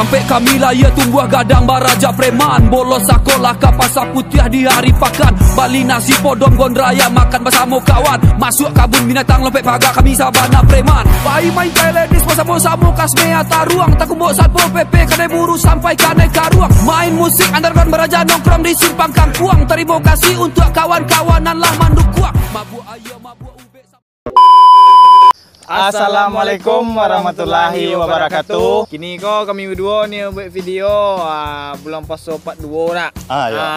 Pek kami lah ya tumbuh gadang baraja preman. Bolos sekolah ke pasar putih di hari pakan. Bali nasi podom gondraya makan bersama kawan. Masuk kabun binatang lompek pagar kami sabana preman. Bayi main teledis bersama-sama kasmea taruang. Tak kumbuk satpol PP kadai buru sampai kadai karuang. Main musik underground beraja nongkrong di simpang kangkuang. Terima kasih untuk kawan-kawanan lah manduk kuang. Mabuk ayo mabuk ube. Assalamualaikum warahmatullahi wabarakatuh. Kini kami berdua ni buat video bulan puasa 42 nak.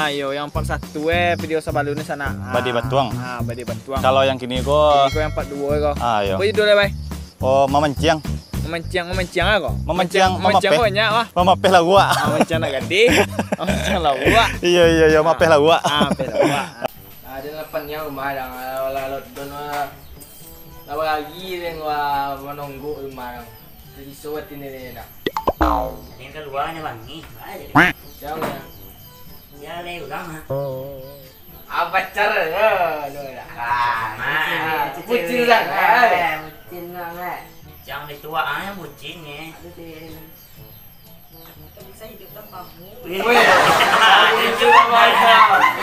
Yo yang 41 video sebelum ni sana. Badi Batuang. Badi Batuang. Kalau yang kini ko yang 42 ko. Yo. Apa judul dia, Bay? Oh, mamanciang. Memanciang aku. Mamanciang banyak wah. Mamapeh lah gua. Mamanciang nak gede. Mamanciang lah gua. Iya, mamapeh lah gua. Mapeh lah gua. Ada lapannya rumah dah lalu Lama lagi dia menunggu rumah. Jadi suat ini nak. Yang keluarnya bangi. Jauh ya. Ya leh ulang. Apa cara ya? Bucin dah. Bucin lah. Jangan dituaannya bucin ya. Bisa hidup tanpa kamu.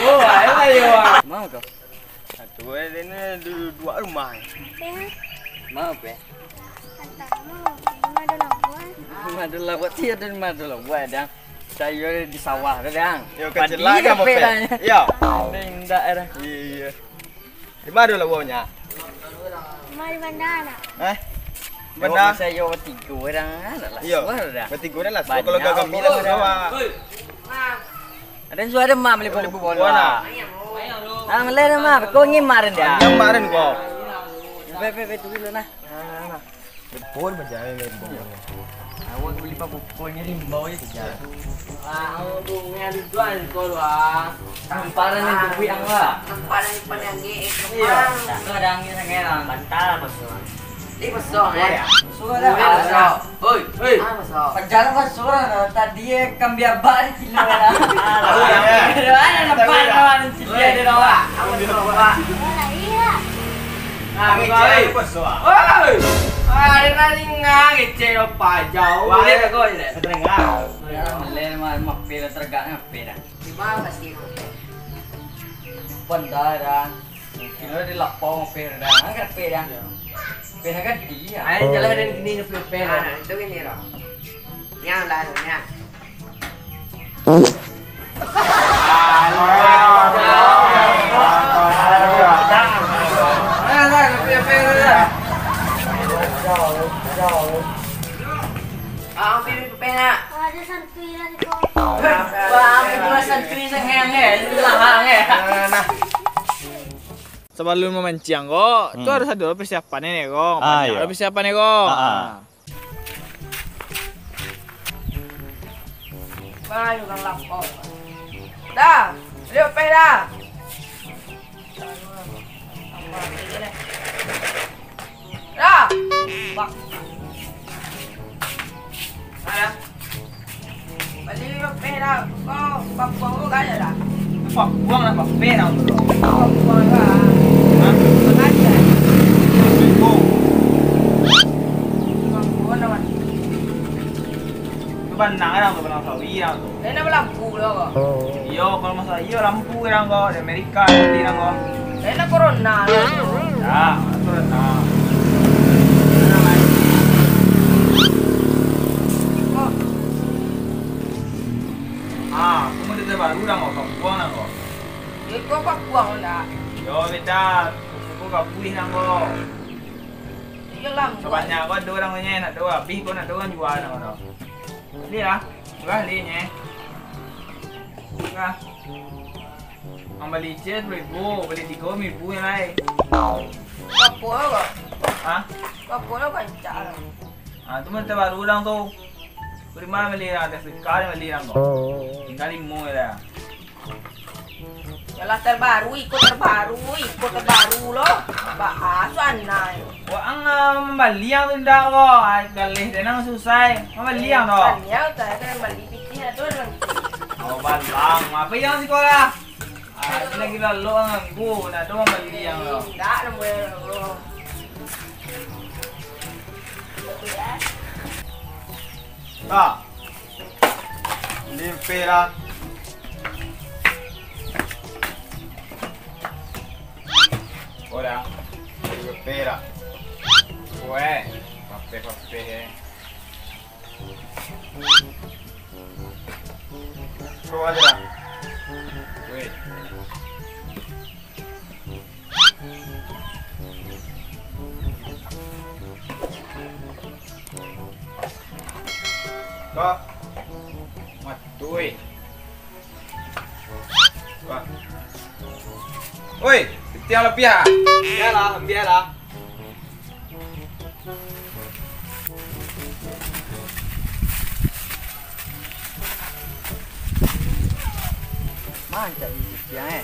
Oh, ayo. Mau kau? Satu ini dua rumah. Mau apa? Rumah dulu buat dia dan rumah dulu buat dang. Saya di sawah dang. Yo kecil lagi apa pe? Yo. Di daerah. Iya. Di mana dulu buatnya? Rumah di bandara. Bandar. Saya bertiga orang lah. Yo. Bertiga lah. Kalau gagal milah sawah. Ada suara mam lebu bola. Ang lena mah, kau ngimarin dia. Ngimarin kau. Bebe tu dulu nah. Bepon macam ni bepon. Awak beli apa bepon ni bau je saja. Awak bunga dijual kau lah. Tamparan ni tu yang lah. Tamparan ni pandangi. Iya. Kadang ni sangat Bantal bosnya. Di besok ya. Suara. Oi. Besok. Pajaran kan suara tadi kambiar bar kilo lah. Ada nampak kawan dia di bawah. Iya. Ngecek besok. Oi. Ada nasi ngecek apa jauh. Boleh kau je. Setengah. Melen mah pera tergak pera. Di mana pasti? Bandaran. Kilo di lapang pera. Angkat pera. Pera kan dia. Ayo jalan dan ini pera. Itu ini loh. Yang lalunya. Ada santri lah kau. Wah, itu santri sengeng lahang Sebelum memancing kok, tu harus ada persiapan ni kok. Ada persiapan ni kok. Bayu kan lapor. Dah, lihat pe dah. Dah. Bak. Ada. Balik lihat pe dah. Kau bak buang lu kan dah. Pak buang lah pak pe nak tu. Kau buang lah. Aja. Buang dah. Benang orang tu benang sawi orang tu. Ini lampu loh kok. Iyo kalau masalah iyo lampu orang kok di Amerika di orang kok. Ini corona loh. Ya, itu dah. Kamu ada baru orang kok buang orang kok. Ini kok buang dah. Yo beda, aku kau pulih orang kok. Ini lampu. Sebanyak kau ada orang punya nak dua, habis kau nak dua jual orang kau. Ni lah, jual ni nya. Nah. Ang beli jet ribu, beli 3.000 yang lain. Kapu kok. Kapu lo kancah. Tu macam baru orang tu. Prima beli orang, Afrika beli orang tu. Tinggal 5 je lah. Yalah terbaru, ikut terbaru loh. Bahasa anai. Wah, ang membeli yang tu dah kok. Galih tenang susah. Membeli yang tu. Ya, saya beli pikir tu. Oh, balang. Apa yang sekolah? Lagi lalu ang aku nak tu membeli yang tu. Tak, nombor. Limpera. Ora, limpera. Ué, papel. Coba aja. Wait. Kok? Matuy. Wah. Oi, tiang lebih ya? Biarlah. Mana jadi tiang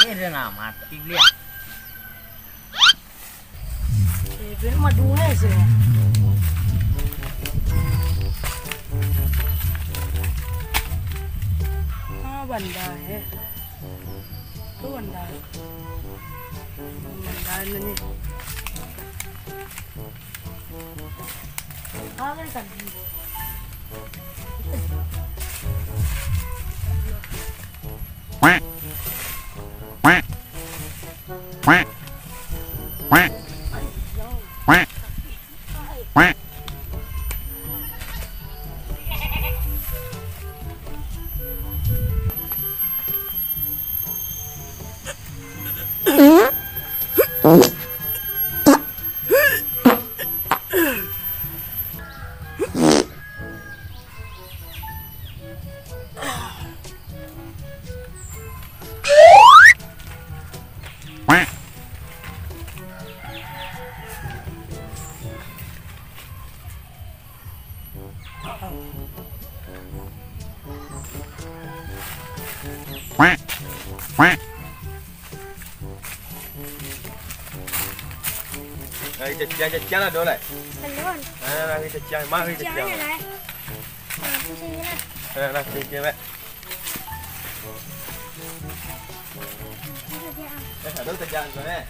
Ini mati dia. Ini madunya sih. Banda ya. Itu banda. Banda ini. Apa kan? Jajan lah dole. Belum. Nah, jajan, mari jajan. Nah, jajan. Ada jajan sana.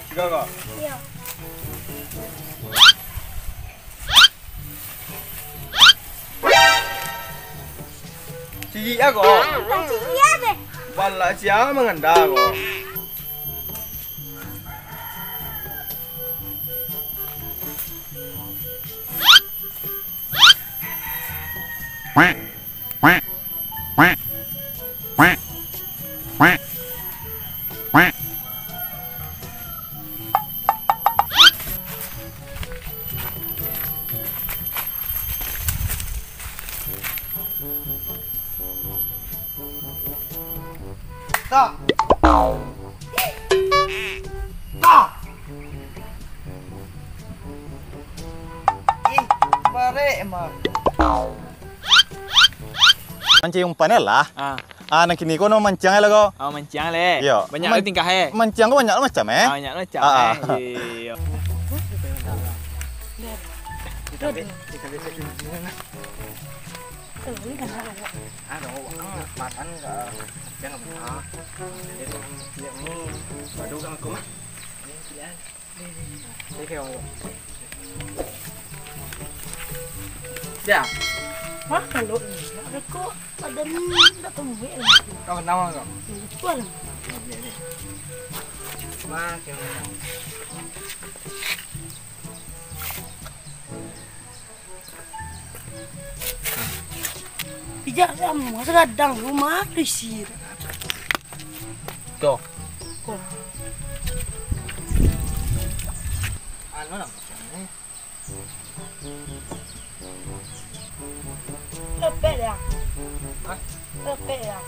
Tiga kok? Iya. Cici aku. Cici ada. Bala siapa menganda aku? Tak. Bare emang. Mancing umpannya lah. Anak kini kau no mancing lah kau. Oh, mancing le. Iya. Banyak tingkahnya. Mancing kau banyak macam Banyak macam Iya. Makan enggak? Jangan benar. Ini baru kan aku mah. Ini kayak ya. Wah, kalau ada kok ada ndak temu ya. Kau nama kau? Tuan. Makan. Pijak sama segadang rumah disir. Tuh. Kok. Anu lah. Lepet ya. Lepet ya.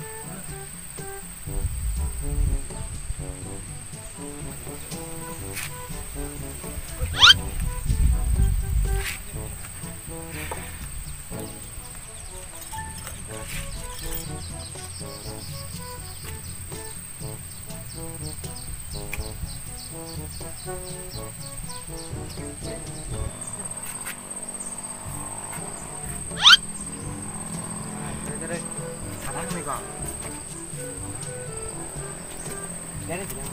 bang. Dari sini.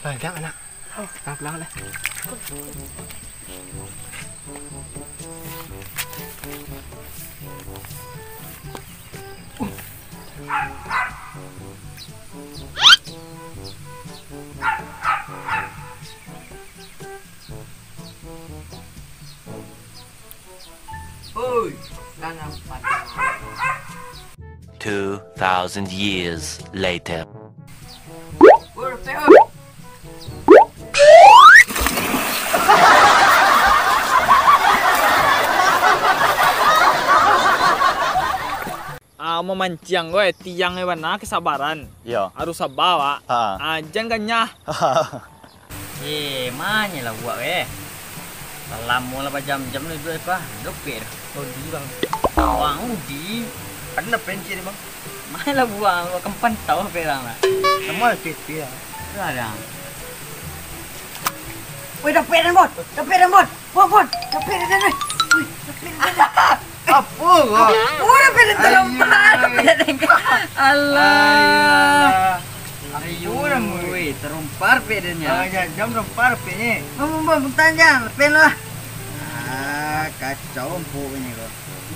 Pegang anak. Pelan-pelan lah. Oi, tangan panjang. 2,000 years later. Memancing gue tiang warna kesabaran. Iya. Harus sabar, Pak. Jangan ganyah. Mana lah buat lama lah jam-jam ni dua apa? Dopet. Oh, di bang. Wang udi. Ada penci ni bang. Mana lah buang, gua kempan tahu perang lah. Semua pipi lah. Ada. Woi, dopet bot. Dopet bot. Bot. Dopet dah. Woi, dopet dah. Apa kau? Oh, dopet dah lompat. Allah. Ayo orang woi, terumpar pedenya. Jam terumpar pedenya. Bom, tanya, pen lah. Kacau empuk ni kau.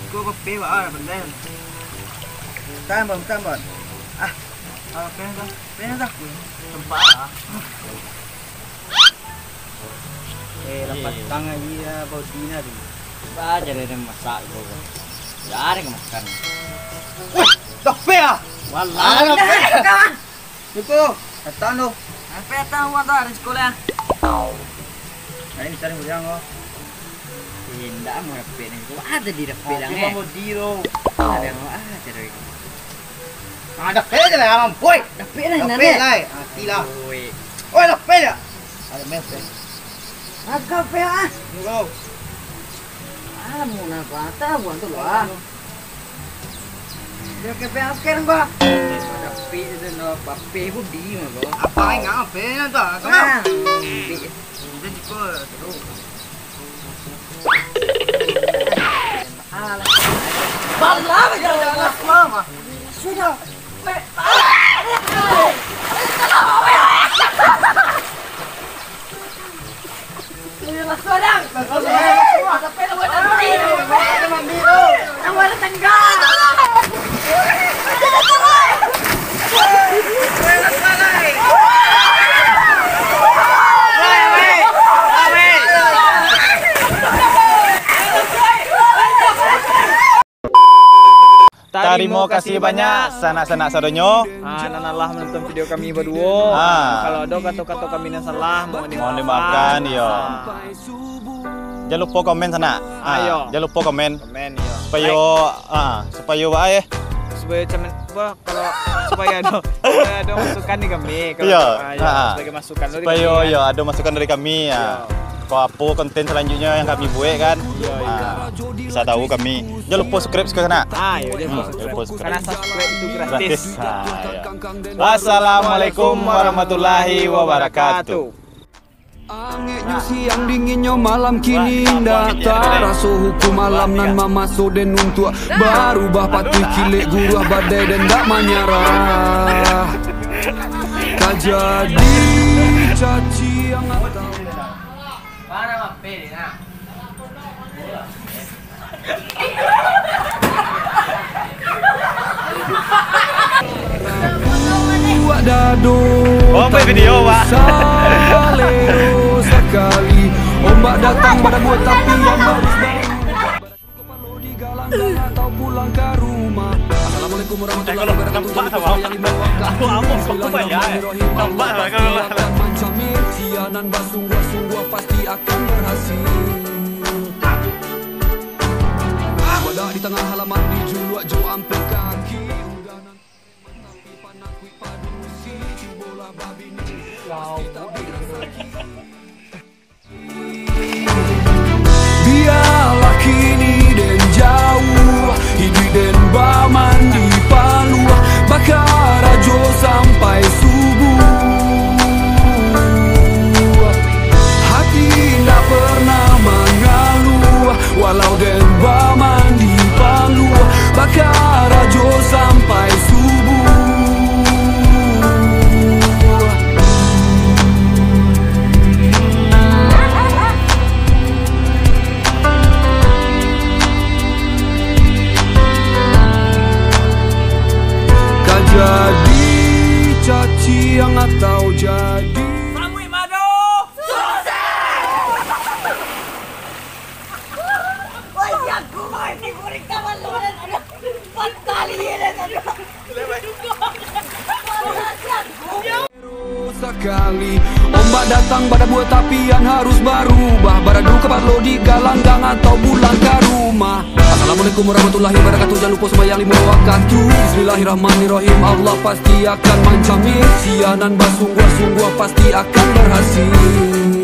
Kau kopi apa benda? Tambah. Pen dah. Terumpar lah. Lepas tangan dia bau tina tu. Baca dia masak kau. Jarang makan. Wih, kopi ah. Wallah. Kawan. Cukup. Datang tu. Apa datang buat tu hari sekolah? Ini cari hujang kau. Tidak mau dapet ni. Kau ada di dapet dah Kau mau di tu. Ada mau ada dari. Dapet je lah, am. Woi. Dapet lah Dapet nanti. lah. Tila. Oi. Oi, dapet ya. Ada mesej. Agak pe ah. Tunggu. Alam mo na pa. Tabuan tu lah. Dia ke pe asker ba? Dapet tu no pape budi mo ko. Apa yang ngap pe na tu? Kau. Ah. Jadi kau tu. Alah. Bala jangan mama. Sudah. Sorang. Tapi lu buat mandi. Awal tengah. Terima kasih banyak sanak-sanak sadonyo. Nanalah menonton video kami berdua. Kalau ada kata-kata kami yang salah mohon dimaafkan yo. Jangan lupa komen sana. Jangan lupa komen. Supaya supaya cuman kalau supaya ada masukan di kami. Sebagai masukan dari kami. Supaya ada masukan dari kami ya. Kalau apa konten selanjutnya yang kami buat kan, bisa tahu kami. Jangan lupa subscribe ke sana. Jangan lupa subscribe. Karena subscribe itu gratis. Wassalamualaikum warahmatullahi wabarakatuh. Angeknya siang dinginnya malam kini data Raso hukum malam nan mama soden untuk Barubah patih kilik gurah badai dan tak menyerah Tak jadi caci yang atau Para mape na. Buat dado video pak. Salero sekali ombak datang pada buat tapi yang baru-baru Kepala digalang atau pulang ke rumah. Assalamualaikum warahmatullahi wabarakatuh. Mencamir kianan basungguh-sungguh pasti akan berhasil. Wadah di tengah halaman dijuluak jo ampe kaki. Tapi panakui padusi bola babi ni. Sekali ombak datang pada buat tapian harus berubah. Baradu kabar lo di galang gang atau pulang ke rumah. Assalamualaikum warahmatullahi wabarakatuh. Jangan lupa sembahyang 5 waktu. Bismillahirrahmanirrahim. Allah pasti akan menjamin. Sianan bersungguh-sungguh pasti akan berhasil.